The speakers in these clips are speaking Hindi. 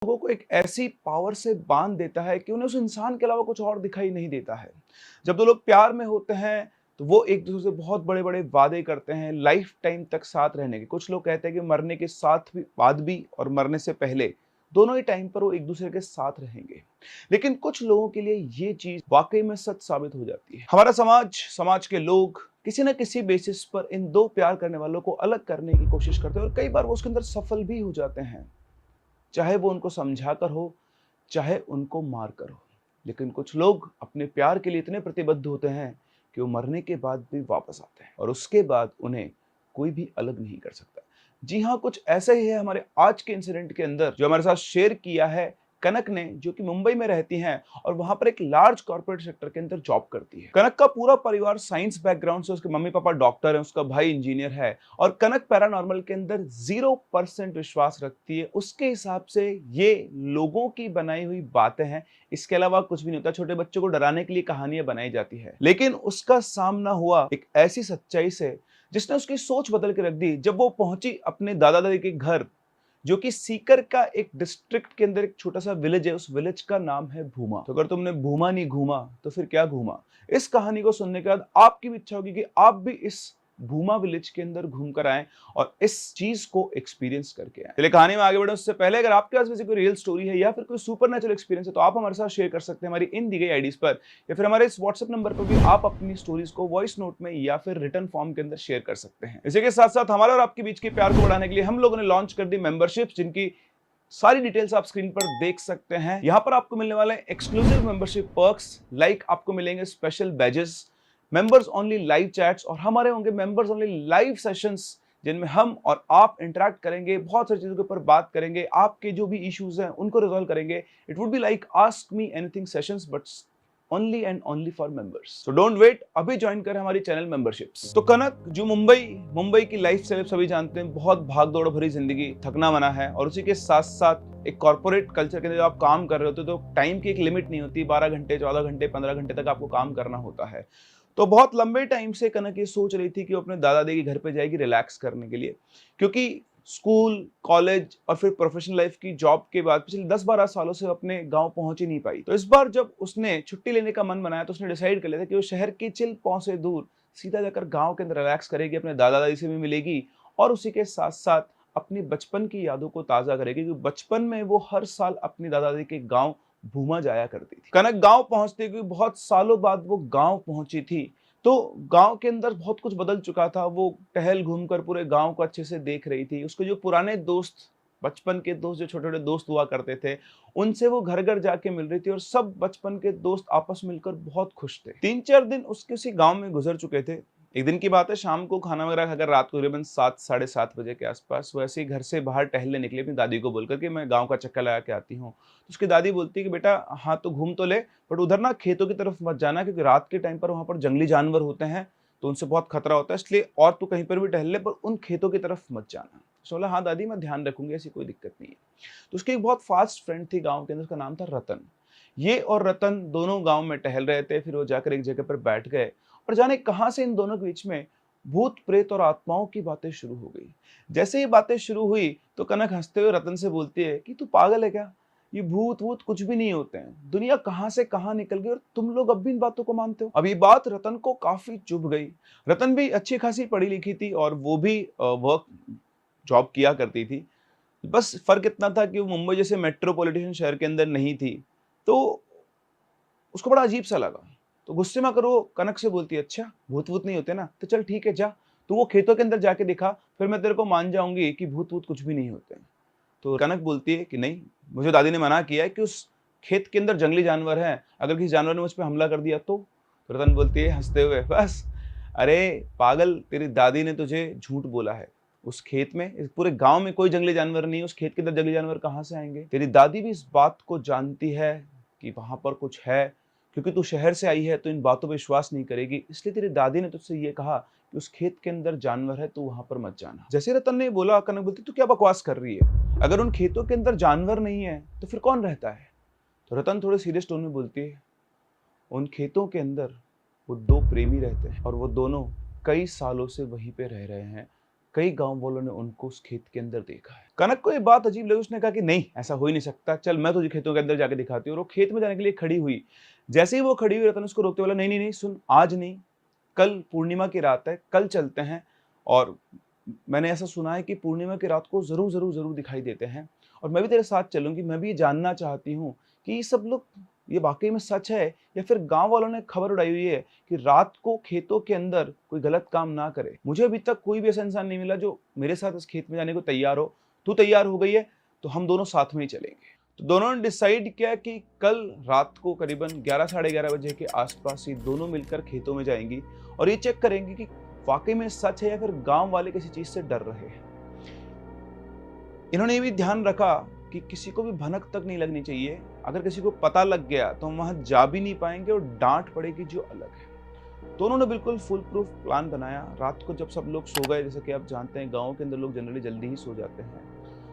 लोगों को एक ऐसी पावर से बांध देता है कि उन्हें उस इंसान के अलावा कुछ और दिखाई नहीं देता है। जब 2 लोग प्यार में होते हैं, तो वो एक-दूसरे से बहुत बड़े-बड़े वादे करते हैं, लाइफ टाइम तक साथ रहने के। कुछ लोग कहते हैं कि मरने के साथ भी बाद भी और मरने से पहले, दोनों ही टाइम पर वो एक-दूसरे के साथ रहेंगे। लेकिन कुछ लोगों के लिए ये चीज़ वाक़ई में सच साबित हो जाती है। हमारा समाज, समाज के लोग किसी न किसी बेसिस पर इन 2 प्यार करने वालों को अलग करने की कोशिश करते हैं और कई बार वो उसके अंदर सफल भी हो जाते हैं। चाहे वो उनको समझाकर हो, चाहे उनको मारकर हो। लेकिन कुछ लोग अपने प्यार के लिए इतने प्रतिबद्ध होते हैं कि वो मरने के बाद भी वापस आते हैं और उसके बाद उन्हें कोई भी अलग नहीं कर सकता। जी हाँ, कुछ ऐसा ही है हमारे आज के इंसिडेंट के अंदर जो हमारे साथ शेयर किया है कनक ने, जो कि मुंबई में रहती हैं और वहां पर एक लार्ज कॉर्पोरेट सेक्टर के अंदर जॉब करती है। कनक का पूरा परिवार साइंस बैकग्राउंड से, उसके मम्मी पापा डॉक्टर हैं, उसका भाई इंजीनियर है और कनक पैरानॉर्मल के अंदर 0% विश्वास रखती है। उसके हिसाब से ये लोगों की बनाई हुई बातें हैं, इसके अलावा कुछ भी नहीं होता। छोटे बच्चों को डराने के लिए कहानियां बनाई जाती है, लेकिन उसका सामना हुआ एक ऐसी सच्चाई से जिसने उसकी सोच बदल के रख दी। जब वो पहुंची अपने दादा दादी के घर, जो कि सीकर का एक डिस्ट्रिक्ट के अंदर एक छोटा सा विलेज है, उस विलेज का नाम है भूमा। तो अगर तुमने भूमा नहीं घूमा तो फिर क्या घूमा। इस कहानी को सुनने के बाद आपकी भी इच्छा होगी कि आप भी इस भूमा विलेज के अंदर घूम कर आए और इस चीज को एक्सपीरियंस करके आए। चलिए कहानी में आगे बढ़े उससे पहले अगर आपके पास कोई रियल स्टोरी है या फिर कोई सुपरनेचुरल एक्सपीरियंस है तो आप हमारे साथ शेयर कर सकते हैं हमारी इन दी गई आईडीज पर, या फिर हमारे इस व्हाट्सएप नंबर पर भी आप अपनी स्टोरीज को वॉइस नोट में या फिर रिटर्न फॉर्म के अंदर शेयर कर सकते हैं। इसी के साथ साथ हमारे और आपके बीच के प्यार को बढ़ाने के लिए हम लोगों ने लॉन्च कर दी मेंबरशिप, जिनकी सारी डिटेल्स आप स्क्रीन पर देख सकते हैं। यहां पर आपको मिलने वाले एक्सक्लूसिव मेंबरशिप पर्क्स, लाइक आपको मिलेंगे special badges, members only live chats और हमारे होंगे मेंबर्स ओनली लाइव सेशंस, जिनमें हम और आप इंटरेक्ट करेंगे, बहुत सारी चीजों के ऊपर बात करेंगे, आपके जो भी इश्यूज हैं उनको रिजॉल्व करेंगे। It would be like ask me anything sessions but only and only for members. So don't wait, अभी ज्वाइन करें हमारी चैनल मेंबरशिप्स। तो कनक जो मुंबई की लाइफ स्टाइल सभी जानते हैं, बहुत भाग दौड़ भरी जिंदगी, थकना मना है और उसी के साथ साथ एक कॉर्पोरेट कल्चर के अंदर जब आप काम कर रहे होते हो तो टाइम की एक लिमिट नहीं होती। 12 घंटे, 14 घंटे, 15 घंटे तक आपको काम करना होता है। तो बहुत लंबे टाइम से कनक ये सोच रही थी कि वो अपने दादा दादी के घर पे जाएगी रिलैक्स करने के लिए, क्योंकि स्कूल, कॉलेज और फिर प्रोफेशनल लाइफ की जॉब के बाद पिछले 10-12 सालों से अपने गांव पहुंच ही नहीं पाई। तो इस बार जब उसने छुट्टी लेने का मन बनाया तो उसने डिसाइड कर लिया था कि वो शहर की चिल पौ से दूर सीधा जाकर गांव के अंदर रिलैक्स करेगी, अपने दादा दादी से भी मिलेगी और उसी के साथ साथ अपनी बचपन की यादों को ताजा करेगी, क्योंकि बचपन में वो हर साल अपनी दादा दादी के गाँव भूमा जाया करती थी। कनक गांव पहुंचते, क्योंकि बहुत सालों बाद वो गांव पहुंची थी, तो गांव के अंदर बहुत कुछ बदल चुका था। वो टहल घूमकर पूरे गांव को अच्छे से देख रही थी। उसके जो पुराने दोस्त, बचपन के दोस्त, जो छोटे छोटे दोस्त हुआ करते थे, उनसे वो घर घर जाके मिल रही थी और सब बचपन के दोस्त आपस में मिलकर बहुत खुश थे। 3-4 दिन उसके उसी गांव में गुजर चुके थे। एक दिन की बात है, शाम को खाना वगैरह खाकर रात को तकरीबन 7 साढ़े 7 बजे के आसपास वो ऐसे ही घर से बाहर टहलने निकली अपनी दादी को बोलकर कि मैं गांव का चक्कर लगा के आती हूँ। तो उसकी दादी बोलती है कि बेटा हाँ तो घूम तो ले, बट उधर ना खेतों की तरफ मत जाना, क्योंकि रात के टाइम पर वहां पर जंगली जानवर होते हैं, तो उनसे बहुत खतरा होता है, इसलिए और तू कहीं पर भी टहल ले पर उन खेतों की तरफ मत जाना। तो बोला हाँ दादी मैं ध्यान रखूंगी, ऐसी कोई दिक्कत नहीं है। तो उसकी एक बहुत फास्ट फ्रेंड थी गांव के अंदर, उसका नाम था रतन। ये और रतन दोनों गांव में टहल रहे थे। फिर वो जाकर एक जगह पर बैठ गए और जाने कहां से इन दोनों के बीच में भूत प्रेत और आत्माओं की बातें शुरू हो गई। जैसे ये बातें शुरू हुई तो कनक हंसते हुए रतन से बोलती है कि तू पागल है क्या, ये भूत वूत कुछ भी नहीं होते हैं, दुनिया कहां से कहां निकल गई और तुम लोग अब भी इन बातों को मानते हो। अब ये बात रतन को काफी चुभ गई। रतन भी अच्छी खासी पढ़ी लिखी थी और वो भी वर्क जॉब किया करती थी। बस फर्क इतना था कि वो मुंबई जैसे मेट्रोपॉलिटन शहर के अंदर नहीं थी, तो उसको बड़ा अजीब सा लगा। तो गुस्से में आकर वो कनक से बोलती है, अच्छा भूत वूत नहीं होते ना, तो चल ठीक है जा, तू वो खेतों के अंदर जाके दिखा, फिर मैं तेरे को मान जाऊंगी कि भूत वूत कुछ भी नहीं होते। तो कनक बोलती है कि नहीं, मुझे दादी ने मना किया है कि उस खेत के अंदर जंगली जानवर हैं, अगर किसी जानवर ने मुझ पर हमला कर दिया तो। रतन बोलती है हंसते हुए, बस अरे पागल, तेरी दादी ने तुझे झूठ बोला है। उस खेत में, इस पूरे गांव में कोई जंगली जानवर नहीं है, उस खेत के अंदर जंगली जानवर कहां से आएंगे। तेरी दादी भी इस बात को जानती है कि वहां पर कुछ है, क्योंकि तू शहर से आई है तो इन बातों पर विश्वास नहीं करेगी, इसलिए तेरी दादी ने तुझसे ये कहा कि उस खेत के अंदर जानवर है तो वहां पर मत जाना। जैसे रतन ने बोला, कनक बोलती तू क्या बकवास कर रही है, अगर उन खेतों के अंदर जानवर नहीं है तो फिर कौन रहता है। तो रतन थोड़े सीरियस टोन में बोलती है, उन खेतों के अंदर वो 2 प्रेमी रहते हैं और वो दोनों कई सालों से वहीं पे रह रहे हैं, कई गांव वालों ने उनको उस खेत के अंदर देखा है। कनक को ये बात अजीब लगी, उसने कहा कि नहीं, ऐसा हो ही नहीं सकता, चल मैं तुझे खेतों के अंदर जाके दिखाती हूँ। और वो खेत में जाने के लिए खड़ी हुई। जैसे ही वो खड़ी हुई, रतन उसको रोकते बोला, नहीं नहीं नहीं, सुन, आज नहीं, कल पूर्णिमा की रात है, कल चलते हैं। और मैंने ऐसा सुना है कि पूर्णिमा की रात को जरूर जरूर जरूर दिखाई देते हैं, और मैं भी तेरे साथ चलूंगी। मैं भी ये जानना चाहती हूँ कि ये सब लोग, ये वाकई में सच है या फिर गांव वालों ने खबर उड़ाई हुई है कि रात को खेतों के अंदर कोई गलत काम ना करे। मुझे अभी तक कोई भी ऐसा इंसान नहीं मिला जो मेरे साथ इस खेत में जाने को तैयार हो। तू तैयार हो गई है तो हम दोनों साथ में ही चलेंगे। तो दोनों ने डिसाइड किया कि कल रात को करीबन 11 साढ़े 11 बजे के आसपास ही दोनों मिलकर खेतों में जाएंगी और ये चेक करेंगी कि वाकई में सच है या फिर गांव वाले किसी चीज से डर रहे हैं। इन्होंने ये भी ध्यान रखा कि किसी को भी भनक तक नहीं लगनी चाहिए। अगर किसी को पता लग गया तो हम वहां जा भी नहीं पाएंगे और डांट पड़ेगी जो अलग है। तो उन्होंने बिल्कुल फुल प्रूफ प्लान बनाया। रात को जब सब लोग सो गए, जैसे कि आप जानते हैं गांव के अंदर लोग जनरली जल्दी ही सो जाते हैं,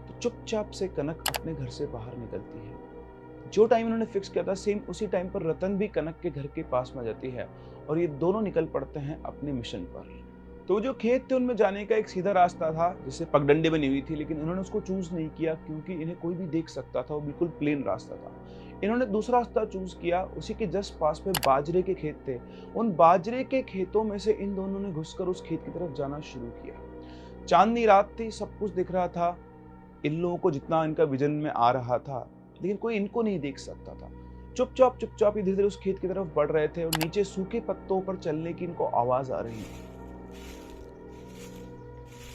तो चुपचाप से कनक अपने घर से बाहर निकलती है। जो टाइम इन्होंने फिक्स किया था सेम उसी टाइम पर रतन भी कनक के घर के पास में जाती है और ये दोनों निकल पड़ते हैं अपने मिशन पर। तो जो खेत थे उनमें जाने का एक सीधा रास्ता था जिससे पगडंडी बनी हुई थी, लेकिन इन्होंने उसको चूज नहीं किया क्योंकि इन्हें कोई भी देख सकता था, वो बिल्कुल प्लेन रास्ता था। इन्होंने दूसरा रास्ता चूज किया, उसी के जस्ट पास में बाजरे के खेत थे। उन बाजरे के खेतों में से इन दोनों ने घुसकर उस खेत की तरफ जाना शुरू किया। चांदनी रात थी, सब कुछ दिख रहा था इन लोगों को जितना इनका विजन में आ रहा था, लेकिन कोई इनको नहीं देख सकता था। चुपचाप चुपचाप धीरे धीरे उस खेत की तरफ बढ़ रहे थे और नीचे सूखे पत्तों पर चलने की इनको आवाज आ रही थी।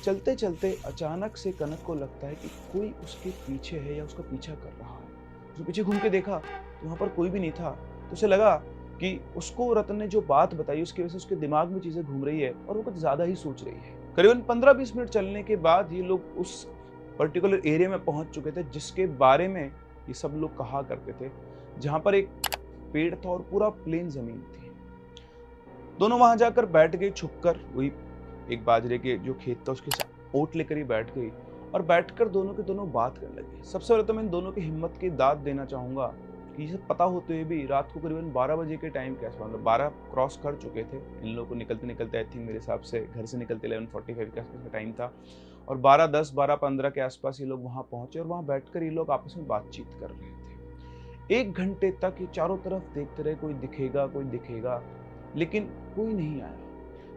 चलते चलते अचानक से कनक को लगता है कि कोई उसके पीछे है या उसका पीछा कर रहा है। उसने पीछे घूम के देखा तो वहां पर कोई भी नहीं था। तो उसे लगा कि उसको रतन ने जो बात बताई उसकी वजह से उसके दिमाग में चीजें घूम रही है और वो कुछ ज्यादा ही सोच रही है। करीबन 15-20 मिनट चलने के बाद ये लोग उस पर्टिकुलर एरिया में पहुंच चुके थे जिसके बारे में ये सब लोग कहा करते थे, जहां पर एक पेड़ था और पूरा प्लेन जमीन थी। दोनों वहां जाकर बैठ गए छुपकर, वही एक बाजरे के जो खेत था उसके ओट लेकर ही बैठ गई और बैठकर दोनों के दोनों बात करने लगे। सबसे पहले तो मैं इन दोनों की हिम्मत की दाद देना चाहूंगा कि ये पता होते हुए भी रात को करीबन 12 बजे के टाइम के आसपास, मतलब 12 क्रॉस कर चुके थे इन लोगों को निकलते निकलते। आई थिंक मेरे हिसाब से घर से निकलते 11:45 के आसपास का टाइम था और 12:10 12:15 के आसपास ये लोग वहां पहुंचे और वहां बैठकर ये लोग आपस में बातचीत कर रहे थे। 1 घंटे तक ये चारों तरफ देखते रहे, कोई दिखेगा, लेकिन कोई नहीं आया।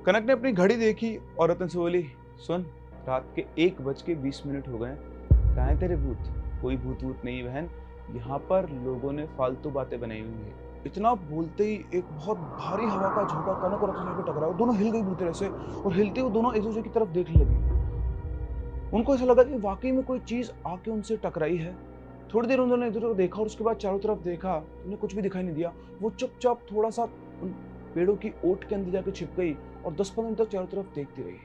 कनक ने अपनी घड़ी देखी और रतन से बोली, सुन, रात के 1:20 हो गए, कहाँ है तेरे भूत? कोई भूत वूत नहीं बहन, यहाँ पर लोगों ने फालतू बातें बनाई हुई है। इतना बोलते ही एक बहुत भारी हवा का झोंका कनक और रतन से टकराया। दोनों हिल गई बुरी तरह से और हिलते हुए दोनों एक दूसरे की तरफ देखने लगे। उनको ऐसा लगा कि वाकई में कोई चीज आके उनसे टकराई है। थोड़ी देर उन्होंने एक दूसरे को देखा और उसके बाद चारों तरफ देखा, उन्हें कुछ भी दिखाई नहीं दिया। वो चुपचाप थोड़ा सा उन पेड़ों की ओट के अंदर जाकर छिप गई और 10-15 मिनट तक चारों तरफ देखती रही।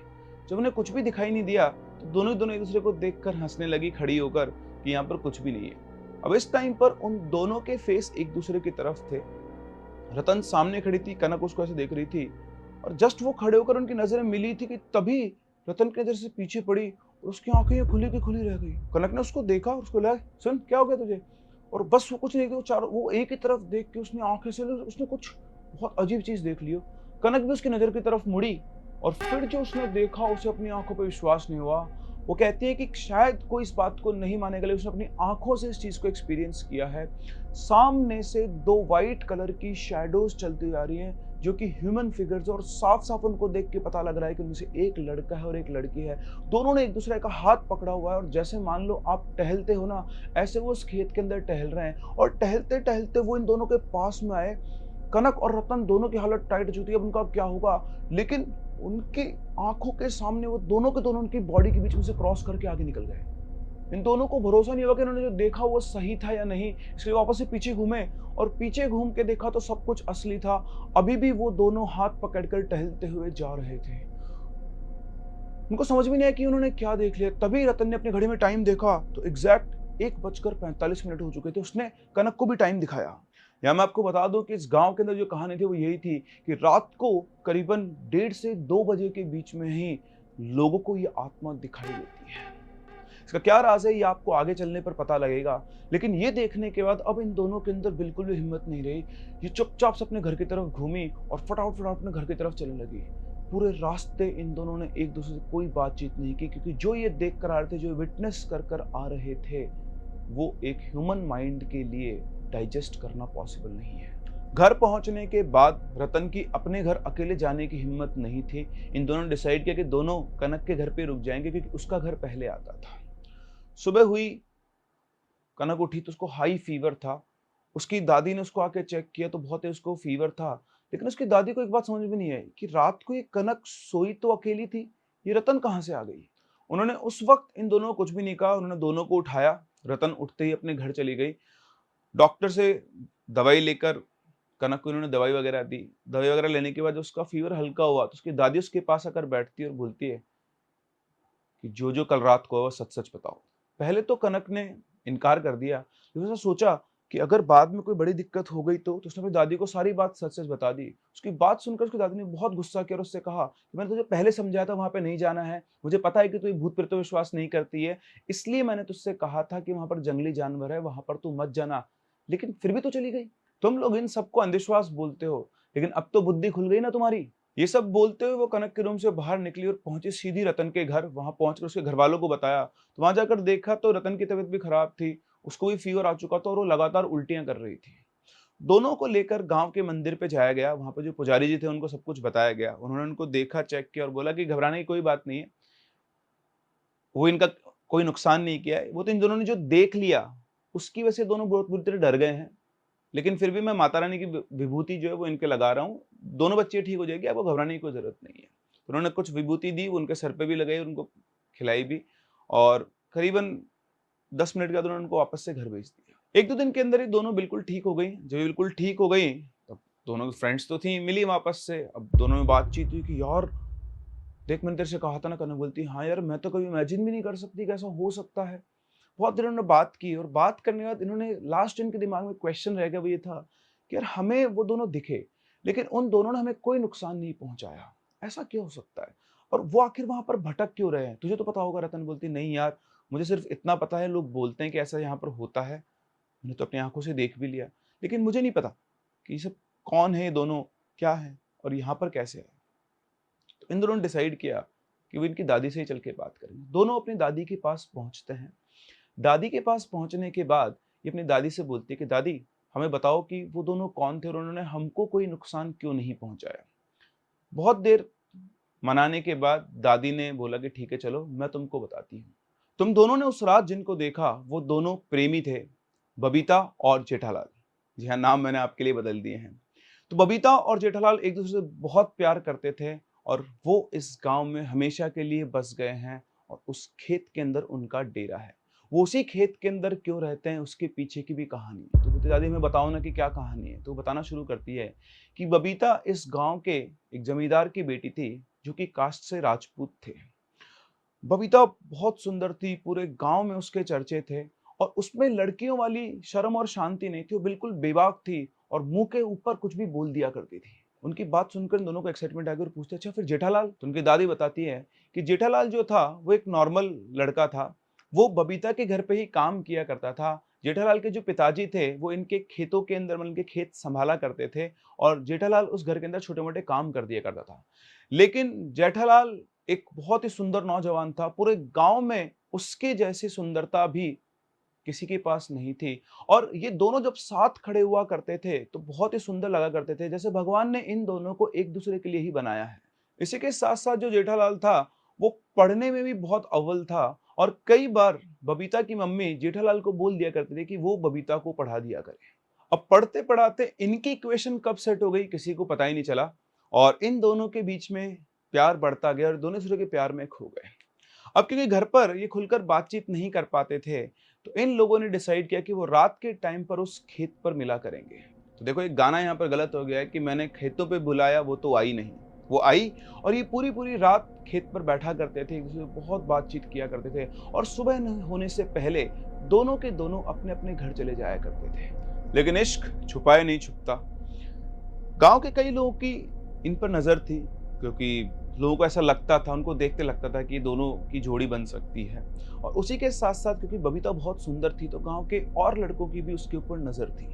जब उन्हें कुछ भी दिखाई नहीं दिया तो दोनों एक दूसरे को देखकर हंसने लगी खड़ी होकर कि यहाँ पर कुछ भी नहीं है। अब इस टाइम पर उन दोनों के फेस एक दूसरे की तरफ थे। रतन सामने खड़ी थी, कनक उसको ऐसे देख रही थी और जस्ट वो खड़े होकर उनकी नजरें मिली थी कि तभी रतन की नजर से पीछे पड़ी और उसकी आंखें खुली की खुली रह गई। कनक ने उसको देखा और उसको लगा, सुन क्या हो गया तुझे? और बस वो कुछ नहीं किया, वो एक ही तरफ देख के उसने आंखें से उसने कुछ बहुत अजीब चीज देख लियो। कनक भी उसकी नजर की तरफ मुड़ी और फिर जो उसने देखा उसे अपनी आंखों पर विश्वास नहीं हुआ। वो कहती है कि शायद कोई इस बात को नहीं मानेगा, लेकिन उसने अपनी आंखों से इस चीज को एक्सपीरियंस किया है। सामने से 2 वाइट कलर की शैडोज चलती जा रही हैं जो कि ह्यूमन फिगर्स, और साफ साफ उनको देख के पता लग रहा है कि उनमें से एक लड़का है और एक लड़की है। दोनों ने एक दूसरे का हाथ पकड़ा हुआ है और जैसे मान लो आप टहलते हो ना, ऐसे वो उस खेत के अंदर टहल रहे हैं और टहलते टहलते वो इन दोनों के पास में आए। कनक और रतन दोनों की हालत टाइट हो चुकी है, अब उनका क्या होगा, लेकिन उनकी आंखों के सामने वो दोनों के दोनों उनकी बॉडी के बीच में से क्रॉस करके आगे निकल गए। इन दोनों को भरोसा नहीं हुआ कि उन्होंने जो देखा वो सही था या नहीं, इसलिए वापस से पीछे घूमे और पीछे घूम के देखा तो सब कुछ असली था। अभी भी वो दोनों हाथ पकड़कर टहलते हुए जा रहे थे। उनको समझ में नहीं आया कि उन्होंने क्या देख लिया। तभी रतन ने अपनी घड़ी में टाइम देखा तो एग्जैक्ट 1:45 हो चुके थे। उसने कनक को भी टाइम दिखाया। यहाँ मैं आपको बता दूं कि इस गांव के अंदर जो कहानी थी वो यही थी कि रात को करीबन 1:30 से 2 बजे के बीच में ही लोगों को ये आत्मा दिखाई देती है। इसका क्या राज है ये आपको आगे चलने पर पता लगेगा, लेकिन ये देखने के बाद अब इन दोनों के अंदर बिल्कुल भी हिम्मत नहीं रही। ये चुपचाप से अपने घर की तरफ घूमी और फटाफट अपने घर की तरफ चलने लगी। पूरे रास्ते इन दोनों ने एक दूसरे से कोई बातचीत नहीं की, क्योंकि जो ये देख कर आ रहे थे, जो विटनेस कर कर आ रहे थे, वो एक ह्यूमन माइंड के लिए डाइजेस्ट करना पॉसिबल नहीं है। घर पहुंचने के बाद रतन की अपने घर अकेले जाने की हिम्मत नहीं थी। इन दोनों ने डिसाइड किया कि दोनों कनक के घर पे रुक जाएंगे, क्योंकि उसका घर पहले आता था। सुबह हुई, कनक उठी तो उसको हाई फीवर था। उसकी दादी ने उसको आके चेक किया तो बहुत ही उसको फीवर था। लेकिन उसकी दादी को एक बात समझ में नहीं आई कि रात को ये कनक सोई तो अकेली थी, ये रतन कहाँ से आ गई। उन्होंने उस वक्त इन दोनों को कुछ भी नहीं कहा, उन्होंने दोनों को उठाया। रतन उठते ही अपने घर चली गई। डॉक्टर से दवाई लेकर कनक को इन्होंने दवाई वगैरह दी। दवाई वगैरह लेने के बाद जब उसका फीवर हल्का हुआ तो उसकी दादी उसके पास आकर बैठती है और बोलती है कि जो जो कल रात को हुआ सच सच बताओ। पहले तो कनक ने इनकार कर दिया, लेकिन उसने सोचा कि अगर बाद में कोई बड़ी दिक्कत हो गई तो उसने अपनी दादी को सारी बात सच सच बता दी। उसकी बात सुनकर उसकी दादी ने बहुत गुस्सा किया और उससे कहा कि मैंने तुझे पहले समझाया था वहां पे नहीं जाना है, मुझे पता है कि तू भूत प्रेत पे विश्वास नहीं करती है, इसलिए मैंने तुझसे कहा था कि वहां पर जंगली जानवर है, वहां पर तू मत जाना, लेकिन फिर भी तो चली गई। तुम लोग इन सबको अंधविश्वास बोलते हो, लेकिन अब तो बुद्धि खुल गई ना तुम्हारी। ये सब बोलते हुए वो कनक के रूम से बाहर निकली और पहुंची सीधी रतन के घर। वहां पहुंचकर उसके घर वालों को बताया, तो वहां जाकर देखा तो रतन की तबीयत भी खराब थी, उसको भी फीवर आ चुका था और वो लगातार उल्टियां कर रही थी। दोनों को लेकर गांव के मंदिर पे जाया गया। वहां पे जो पुजारी जी थे उनको सब कुछ बताया गया। उन्होंने उनको देखा, चेक किया और बोला कि घबराने की कोई बात नहीं है, वो इनका कोई नुकसान नहीं किया है, वो तो इन दोनों ने जो देख लिया उसकी वजह से दोनों बहुत बुरी तरह डर गए हैं, लेकिन फिर भी मैं माता रानी की विभूति जो है वो इनके लगा रहा हूँ, दोनों बच्चे ठीक हो जाएगी, आपको घबराने की कोई जरूरत नहीं है। तो उन्होंने कुछ विभूति दी, वो उनके सर पे भी लगाई, उनको खिलाई भी, और करीबन 10 मिनट के बाद उन्होंने उनको वापस से घर भेज दिया। 1-2 दिन के अंदर ही दोनों बिल्कुल ठीक हो गई। जब बिल्कुल ठीक हो गई तब दोनों की फ्रेंड्स तो थी, मिली वापस से। अब दोनों में बातचीत हुई कि यार देख, मैंने तेरे से कहा था ना। कनक बोलती हाँ यार, मैं तो कभी इमेजिन भी नहीं कर सकती कि ऐसा हो सकता है। बहुत देर उन्होंने बात की और बात करने के बाद इन्होंने लास्ट इनके दिमाग में क्वेश्चन रह गया, वो ये था कि यार हमें वो दोनों दिखे, लेकिन उन दोनों ने हमें कोई नुकसान नहीं पहुंचाया, ऐसा क्यों हो सकता है, और वो आखिर वहां पर भटक क्यों रहे हैं, तुझे तो पता होगा। रतन बोलती नहीं यार, मुझे सिर्फ इतना पता है, लोग बोलते हैं कि ऐसा यहाँ पर होता है, मैंने तो अपनी आंखों से देख भी लिया, लेकिन मुझे नहीं पता कि ये सब कौन है, ये दोनों क्या है और यहाँ पर कैसे है। तो इन दोनों ने डिसाइड किया कि वो इनकी दादी से ही चल के बात करेंगे। दोनों अपनी दादी के पास पहुंचते हैं। दादी के पास पहुंचने के बाद ये अपनी दादी से बोलती है कि दादी, हमें बताओ कि वो दोनों कौन थे और उन्होंने हमको कोई नुकसान क्यों नहीं पहुंचाया। बहुत देर मनाने के बाद दादी ने बोला कि ठीक है चलो मैं तुमको बताती हूँ। तुम दोनों ने उस रात जिनको देखा वो दोनों प्रेमी थे, बबीता और जेठालाल। जी हाँ, नाम मैंने आपके लिए बदल दिए हैं। तो बबीता और जेठालाल एक दूसरे से बहुत प्यार करते थे और वो इस गांव में हमेशा के लिए बस गए हैं और उस खेत के अंदर उनका डेरा है। वो उसी खेत के अंदर क्यों रहते हैं उसके पीछे की भी कहानी है। तो बोलती दादी हमें बताओ ना कि क्या कहानी है। तो वो बताना शुरू करती है कि बबीता इस गांव के एक जमींदार की बेटी थी जो कि कास्ट से राजपूत थे। बबीता बहुत सुंदर थी, पूरे गांव में उसके चर्चे थे और उसमें लड़कियों वाली शर्म और शांति नहीं थी। वो बिल्कुल बेबाक थी और मुंह के ऊपर कुछ भी बोल दिया करती थी। उनकी बात सुनकर इन दोनों को एक्साइटमेंट आ गई और पूछते अच्छा फिर जेठालाल। तो उनकी दादी बताती है कि जेठालाल जो था वो एक नॉर्मल लड़का था, वो बबीता के घर पे ही काम किया करता था। जेठालाल के जो पिताजी थे वो इनके खेतों के अंदर मतलब इनके खेत संभाला करते थे और जेठालाल उस घर के अंदर छोटे मोटे काम कर दिया करता था। लेकिन जेठालाल एक बहुत ही सुंदर नौजवान था, पूरे गांव में उसके जैसी सुंदरता भी किसी के पास नहीं थी। और ये दोनों जब साथ खड़े हुआ करते थे तो बहुत ही सुंदर लगा करते थे, जैसे भगवान ने इन दोनों को एक दूसरे के लिए ही बनाया है। इसी के साथ साथ जो जेठालाल था वो पढ़ने में भी बहुत अव्वल था और कई बार बबीता की मम्मी जेठालाल को बोल दिया करती थी कि वो बबीता को पढ़ा दिया करे। अब पढ़ते पढ़ाते इनकी इक्वेशन कब सेट हो गई किसी को पता ही नहीं चला और इन दोनों के बीच में प्यार बढ़ता गया और दोनों दूसरे के प्यार में खो गए। अब क्योंकि घर पर ये खुलकर बातचीत नहीं कर पाते थे तो इन लोगों ने डिसाइड किया कि वो रात के टाइम पर उस खेत पर मिला करेंगे। तो देखो एक गाना यहाँ पर गलत हो गया है कि मैंने खेतों पे बुलाया वो तो आई नहीं, वो आई और ये पूरी पूरी रात खेत पर बैठा करते थे, एक दूसरे से बहुत बातचीत किया करते थे और सुबह होने से पहले दोनों के दोनों अपने अपने घर चले जाया करते थे। लेकिन इश्क छुपाए नहीं छुपता। गांव के कई लोगों की इन पर नजर थी क्योंकि लोगों को ऐसा लगता था, उनको देखते लगता था कि दोनों की जोड़ी बन सकती है। और उसी के साथ साथ क्योंकि बबीता बहुत सुंदर थी तो गांव के और लड़कों की भी उसके ऊपर नजर थी।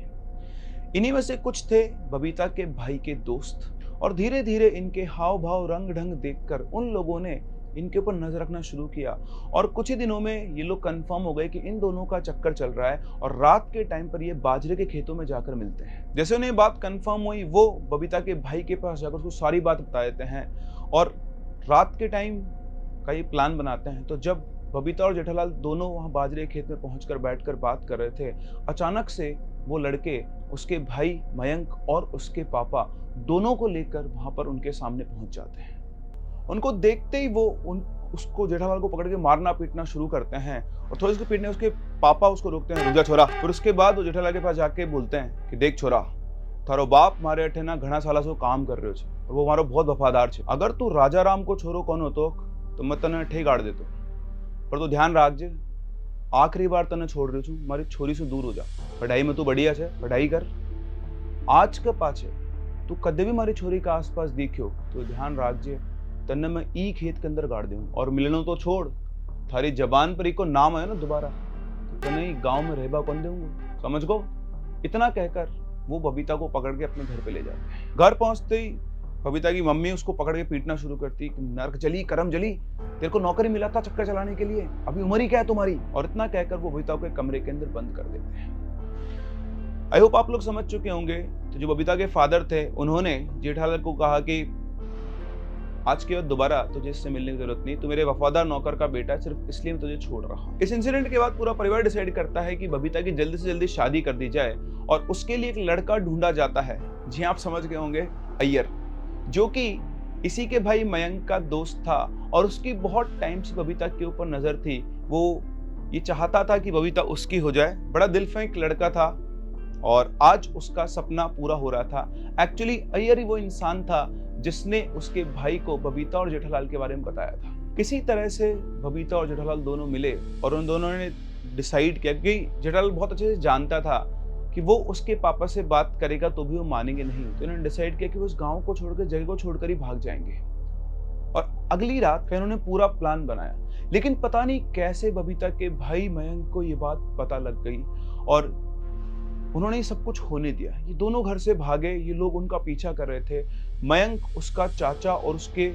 इन्हीं में से कुछ थे बबीता के भाई के दोस्त और धीरे धीरे इनके हाव भाव रंग ढंग देखकर उन लोगों ने इनके ऊपर नजर रखना शुरू किया और कुछ ही दिनों में ये लोग कंफर्म हो गए कि इन दोनों का चक्कर चल रहा है और रात के टाइम पर ये बाजरे के खेतों में जाकर मिलते हैं। जैसे उन्हें बात कंफर्म हुई, वो बबीता के भाई के पास जाकर उसको सारी बात बता देते हैं और रात के टाइम का ये प्लान बनाते हैं। तो जब बबीता और जेठालाल दोनों वहां बाजरे के खेत में पहुंचकर बैठकर बात कर रहे थे, अचानक से वो लड़के उसके भाई मयंक और उसके पापा दोनों को लेकर वहां पर उनके सामने पहुंच जाते हैं। उनको देखते ही वो उसको जेठालाल को पकड़ के मारना पीटना शुरू करते हैं और थोड़ी उसको पीटने उसके पापा उसको रोकते हैं, रुक जा छोरा। फिर उसके बाद वो जेठालाल के पास जाके बोलते हैं कि देख छोरा, थारो बाप मारे अठे ना घना साला से काम कर रहे हो और वो हमारो बहुत वफादार छे। अगर तू राजा राम को छोरो कोन होतो तो मैं तने अठे गाड़ देतो, पर तू ध्यान राखजे, आखिरी बार तने छोड़ रही छू, मारी छोरी से दूर हो जा। पढ़ाई में तू बढ़िया छे, पढ़ाई कर। आज के पाछे तू कदे भी मारी छोरी के आसपास दिख्यो तो ध्यान राखजे, तन्ने मैं ई खेत के अंदर गाड़ दूं और मिलनो तो छोड़, थारी जबान पर इको नाम है ना दोबारा तो तने गांव में रहबा कौन दूंगा, समझ गो। इतना कहकर वो बबीता को पकड़ के अपने घर पे ले जाते हैं। घर पहुंचते ही बबीता की मम्मी उसको पकड़ के पीटना शुरू करती, नरक जली करम जली, तेरे को नौकरी मिला था चक्कर चलाने के लिए, अभी उम्र ही क्या है तुम्हारी। और इतना कहकर वो बबीता को एक कमरे के अंदर बंद कर देते हैं। आई होप आप लोग समझ चुके होंगे। तो जो बबीता के फादर थे उन्होंने जेठालाल को कहा कि आज के बाद दोबारा तुझे इससे मिलने की जरूरत नहीं, तू मेरे वफादार नौकर का बेटा, सिर्फ इसलिए मैं तुझे छोड़ रहा हूं। इस इंसिडेंट के बाद पूरा परिवार डिसाइड करता है कि बबीता की जल्दी से जल्दी शादी कर दी जाए और उसके लिए एक लड़का ढूंढा जाता है। जी आप समझ गए होंगे, अय्यर, जो कि इसी के भाई मयंक का दोस्त था और उसकी बहुत टाइम से बबीता के ऊपर नजर थी। वो ये चाहता था कि बबीता उसकी हो जाए। बड़ा दिल फेंक लड़का था और आज उसका सपना पूरा हो रहा था। एक्चुअली अय्यर ही वो इंसान था जिसने उसके भाई को बबीता और जेठालाल के बारे में बताया था। किसी तरह से बबीता और जेठालाल दोनों मिले और उन दोनों ने डिसाइड किया कि जेठालाल बहुत अच्छे से जानता था कि वो उसके पापा से बात करेगा तो भी वो मानेंगे नहीं। तो उन्होंने डिसाइड किया कि वो उस गांव को छोड़कर, जगह को छोड़कर ही भाग जाएंगे। और अगली रात फिर उन्होंने पूरा प्लान बनाया, लेकिन पता नहीं कैसे बबीता के भाई मयंक को ये बात पता लग गई और उन्होंने ये सब कुछ होने दिया। ये दोनों घर से भागे, ये लोग उनका पीछा कर रहे थे। मयंक, उसका चाचा और उसके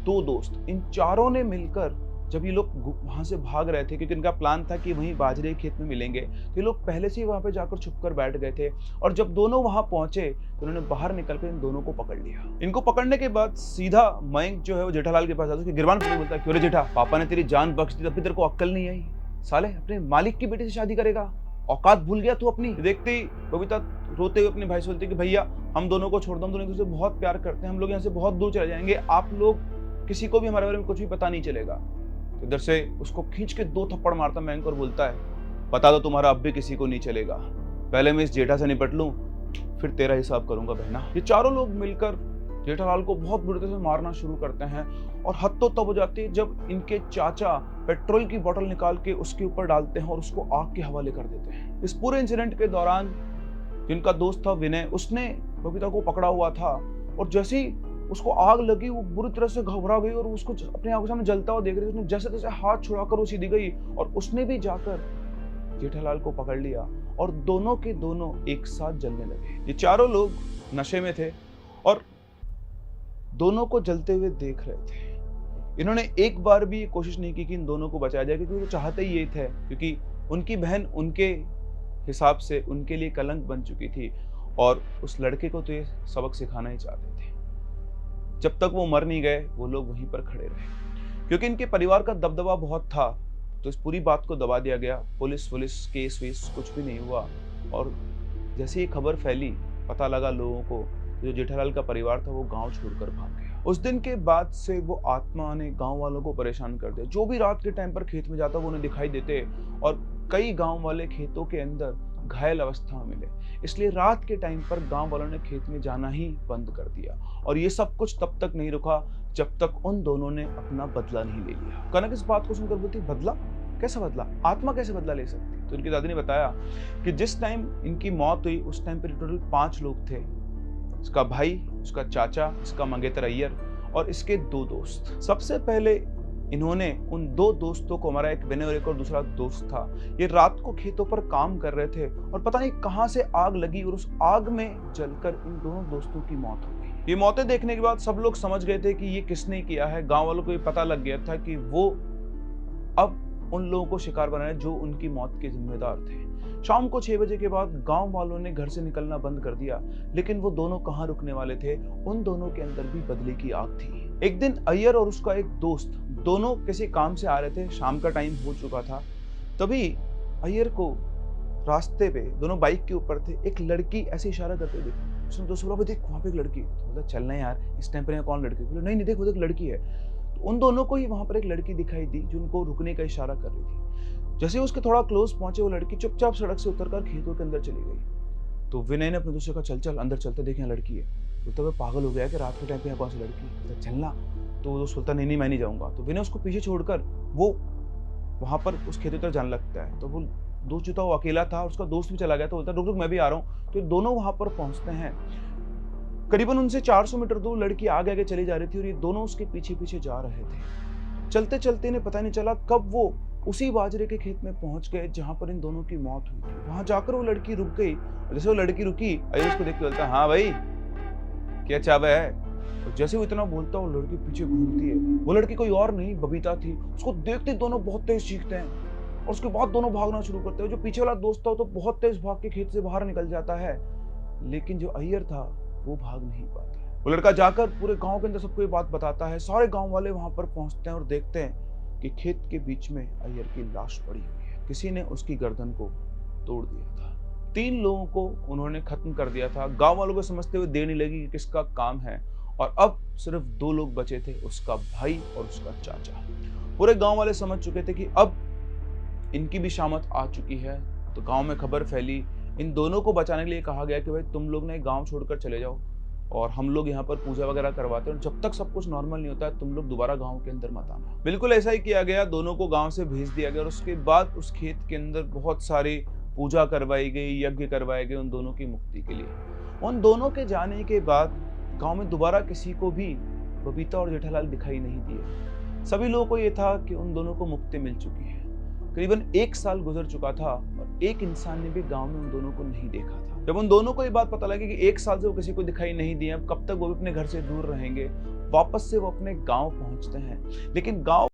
दो दोस्त, इन चारों ने मिलकर जब ये लोग वहां से भाग रहे थे, क्योंकि इनका प्लान था कि वहीं बाजरे खेत में मिलेंगे, तो ये लोग पहले से ही वहां पे जाकर छुपकर बैठ गए थे। और जब दोनों वहां पहुंचे तो उन्होंने बाहर निकलकर इन दोनों को पकड़ लिया। इनको पकड़ने के बाद सीधा मयंक जो है वो जेठालाल के पास आता है, उसके गिरबान पर बोलता है, क्यों रे जेठा, पापा ने तेरी जान बख्श दी, तब भी तेरे को अक्ल नहीं आई, साले अपने मालिक की बेटी से शादी करेगा, औकात भूल गया तू अपनी। देखते ही बबीता रोते हुए अपने भाई से बोलती कि भैया हम दोनों को छोड़ दो, हम दोनों एक दूसरे से बहुत प्यार करते हैं, हम लोग यहाँ से बहुत दूर चले जाएंगे, आप लोग किसी को भी हमारे बारे में कुछ भी पता नहीं चलेगा। तो इधर से उसको खींच के 2 थप्पड़ मारता मयंक और बोलता है, पता तो तुम्हारा अब भी किसी को नहीं चलेगा, पहले मैं इस जेठा से निपट लूं फिर तेरा हिसाब करूंगा बहना। ये चारों लोग मिलकर जेठालाल को बहुत बुरी तरह से मारना शुरू करते हैं और हद तो तब हो जाती है जब इनके चाचा पेट्रोल की बोतल निकाल के उसके ऊपर डालते हैं और उसको आग के हवाले कर देते हैं। इस पूरे इंसिडेंट के दौरान जिनका दोस्त था विनय, उसने बबीता को पकड़ा हुआ था और जैसे ही उसको आग लगी वो बुरी तरह से घबरा गई और उसको अपने आंखों सामने जलता हुआ देख रही थी। उसने जैसे तैसे हाथ छुड़ाकर वो सीधी गई और उसने भी जाकर जेठालाल को पकड़ लिया और दोनों के दोनों एक साथ जलने लगे। ये चारों लोग नशे में थे और दोनों को जलते हुए देख रहे थे। इन्होंने एक बार भी कोशिश नहीं की कि इन दोनों को बचाया जाए, क्योंकि वो चाहते ही ये थे, क्योंकि उनकी बहन उनके हिसाब से उनके लिए कलंक बन चुकी थी और उस लड़के को तो ये सबक सिखाना ही चाहते थे। जब तक वो मर नहीं गए वो लोग वहीं पर खड़े रहे। क्योंकि इनके परिवार का दबदबा बहुत था तो इस पूरी बात को दबा दिया गया। पुलिस केस वेस कुछ भी नहीं हुआ और जैसे ही खबर फैली, पता लगा लोगों को, जो जेठालाल का परिवार था वो गांव छोड़कर भाग गया। उस दिन के बाद से वो आत्मा ने गांव वालों को परेशान कर दिया। जो भी रात के टाइम पर खेत में जाता वो उन्हें दिखाई देते और कई गांव वाले खेतों के अंदर घायल अवस्था में मिले। इसलिए रात के टाइम पर गांव वालों ने खेत में जाना ही बंद कर दिया और ये सब कुछ तब तक नहीं रुका जब तक उन दोनों ने अपना बदला नहीं ले लिया। कनक इस बात को सुनकर बोलती, बदला? कैसा बदला? आत्मा कैसे बदला ले सकती? तो इनकी दादी ने बताया कि जिस टाइम इनकी मौत हुई उस टाइम पर टोटल 5 लोग थे। इसका भाई, उसका चाचा, इसका मंगेतर अय्यर और इसके 2 दोस्त। सबसे पहले इन्होंने उन 2 दोस्तों को, हमारा एक विनय और एक और दूसरा दोस्त था, ये रात को खेतों पर काम कर रहे थे और पता नहीं कहां से आग लगी और उस आग में जलकर इन दोनों दोस्तों की मौत हो गई। ये मौतें देखने के बाद सब लोग समझ गए थे कि ये किसने किया है। गांव वालों को ये पता लग गया था कि वो अब उन लोगों को शिकार बनाए जो उनकी मौत के जिम्मेदार थे। शाम को 6 बजे के बाद गांव वालों ने घर से निकलना बंद कर दिया, लेकिन वो दोनों कहाँ रुकने वाले थे, उन दोनों के अंदर भी बदले की आग थी। एक दिन अय्यर और उसका एक दोस्त दोनों किसी काम से आ रहे थे, शाम का टाइम हो चुका था। तभी अय्यर को रास्ते पे, दोनों बाइक के ऊपर थे, एक लड़की ऐसे इशारा करते हुए देखी। उसने दोस्त बोला, देख वहाँ पे एक लड़की है। तो बोला चलना यार, इस टाइम पर कौन लड़की? बोला नहीं नहीं, देख वो एक लड़की है। तो उन दोनों को ही वहां पर एक लड़की दिखाई दी जो उनको रुकने का इशारा कर रही थी। जैसे उसके थोड़ा क्लोज पहुंचे, वो लड़की चुपचाप सड़क से उतरकर खेतों के अंदर चली गई। तो विनय ने अपने दोस्त को कहा, चल चल अंदर चलते, देख यहाँ लड़की है। बोलता है पागल हो गया कि रात के टाइम पे यहाँ कौन सी लड़की है, चलना। तो वो दोस्त बोलता नहीं नहीं मैं नहीं जाऊंगा। तो विनय उसको पीछे छोड़कर वो वहां पर उस खेतों तरफ जाने लगता है। तो वो दोस्त जो था वो अकेला था, उसका दोस्त भी चला गया। तो बोलता रुक रुक मैं भी आ रहा हूँ। तो दोनों वहां पर पहुंचते हैं। करीबन उनसे 400 मीटर दूर लड़की आगे आगे चली जा रही थी और ये दोनों उसके पीछे पीछे जा रहे थे। चलते चलते इन्हें पता नहीं चला कब वो उसी बाजरे के खेत में पहुंच गए जहां पर इन दोनों की मौत हुई थी। वहां जाकर वो लड़की रुक गई। जैसे वो लड़की रुकी, अय्यर उसको देख के बोलता हाँ भाई क्या चावे है। और जैसे वो इतना बोलता वो लड़की पीछे घूमती है। वो लड़की कोई और नहीं बबीता थी। उसको देखते दोनों बहुत तेज चीखते हैं और उसके बाद दोनों भागना शुरू करते हैं। जो पीछे वाला दोस्त था तो बहुत तेज भाग के खेत से बाहर निकल जाता है, लेकिन जो अय्यर था वो भाग नहीं पाता। वो लड़का जाकर पूरे गांव के अंदर सबको ये बात बताता है। सारे गांव वाले वहां पर पहुंचते हैं और देखते हैं कि खेत के बीच में अय्यर की लाश पड़ी हुई है। किसी ने उसकी गर्दन को तोड़ दिया था। 3 लोगों को उन्होंने खत्म कर दिया था। गांव वालों को समझते हुए देर नहीं लगी कि किसका काम है, और अब सिर्फ 2 लोग बचे थे, उसका भाई और उसका चाचा। पूरे गांव वाले समझ चुके थे कि अब इनकी भी शामत आ चुकी है। तो गांव में खबर फैली। इन दोनों को बचाने के लिए कहा गया कि भाई तुम लोग ने गांव छोड़कर चले जाओ और हम लोग यहाँ पर पूजा वगैरह करवाते हैं, और जब तक सब कुछ नॉर्मल नहीं होता है तुम लोग दोबारा गांव के अंदर मत आना। बिल्कुल ऐसा ही किया गया। दोनों को गांव से भेज दिया गया और उसके बाद उस खेत के अंदर बहुत सारी पूजा करवाई गई, यज्ञ करवाए गए उन दोनों की मुक्ति के लिए। उन दोनों के जाने के बाद गाँव में दोबारा किसी को भी बबीता और जेठालाल दिखाई नहीं दिए। सभी लोगों को ये था कि उन दोनों को मुक्ति मिल चुकी है। करीबन 1 साल गुजर चुका था और एक इंसान ने भी गांव में उन दोनों को नहीं देखा था। जब उन दोनों को ये बात पता लगी कि 1 साल से वो किसी को दिखाई नहीं दिए, अब कब तक वो भी अपने घर से दूर रहेंगे, वापस से वो अपने गांव पहुंचते हैं। लेकिन गांव